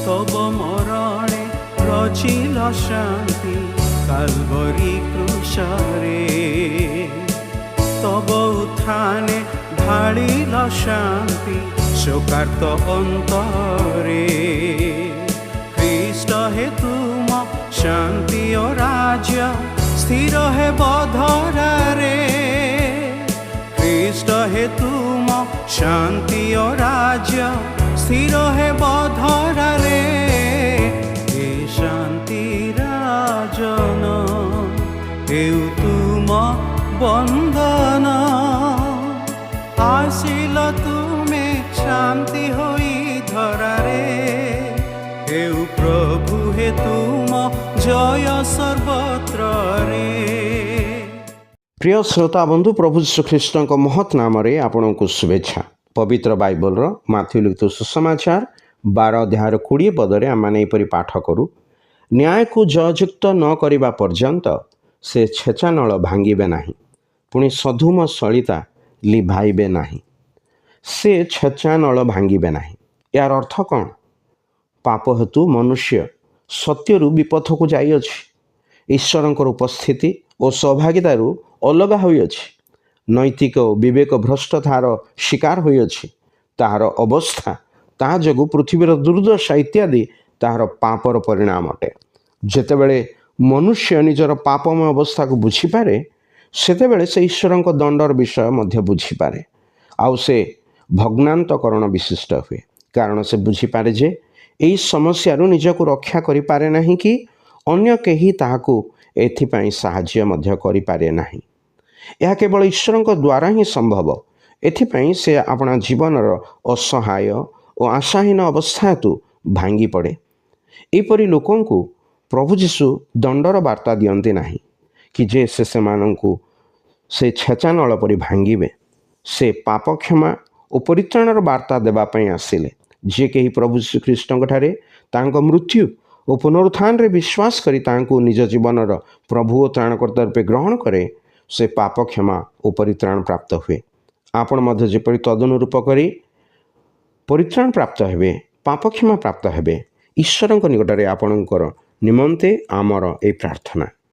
तब मरणे रचिल शांति काल्वरी क्रूशरे तब उत्थाने ढालिल शांति शोकार्त अंतरे ख्रीष्ट हे तुम शांति ओ राज्य स्थिर हे बधरारे ख्रीष्ट हे तुम शांति ओ राज्य स्थिर हे बधरारे हे शांति राजन हेउ तुम बंधन आसिल तुमे शांति होई धरारे हेउ प्रभु हे तुम जय सर्वत्र रे। प्रिय श्रोता बंधु प्रभु श्रीकृष्ण को महत् नाम रे आपण को शुभेच्छा। पवित्र बाइबल रो माथ्यू लिखित सुसमाचार 12 अध्याय 20 पदरे आम माने एपरि पाठ करू। न्याय को जययुक्त न करिबा पर्यंत से छेचा नल भांगिबे नाही पुणी सधुम सलिता लिभाइबे नाही से छेचा नल भांगिबे नाही। यार अर्थ कौन? पाप हेतु मनुष्य सत्यरू विपथ को जाई अछि ईश्वरंकर उपस्थिति और सहभागितारू अलगा होई अछि नैतिक विवेक भ्रष्टतार शिकार होई अछि ताहार अवस्था ताहा जगु पृथ्वीर दुर्दशा इत्यादि ताहार पापर परिणाम अटे। जेतेबेले मनुष्य निजर पापमय अवस्था को बुझीपारे सेतेबेले से ईश्वरंक दंडर विषय मध्य बुझीपारे आउ से भग्नांतकरण विशिष्ट हुए कारण से बुझीपारे जे एई समस्यारू निजको रक्षा करि पारे नाही कि अन्य केही ताहाकू एथिपाई साहाय्य मध्य करि पारे नाही। यह केवल ईश्वरंक द्वारा ही संभव। एथिपाई से अपना जीवनर असहाय और आशाहीन अवस्था हेतु भांगी पड़े। एपरि लोकंकु प्रभु जीशु दंडर वार्ता दियंती नाही कि जे से मानंकु से छेचा नल परि भांगिबे से पाप क्षमा और परित्राणर वार्ता देबा पई आसिले जे केही प्रभु श्रीकृष्ण ठारे तांको मृत्यु और पुनरुत्थान रे विश्वास करी तांको निज जीवनर प्रभु और त्राणकर्ता रूपे ग्रहण करे से पाप क्षमा और परित्राण प्राप्त हुए। आपण मध्य जेपरि तदनुरूप करी परित्राण प्राप्त हेबे पाप क्षमा प्राप्त हेबे ईश्वरंक निकटरे आपणकर निमंते आमर ए प्रार्थना।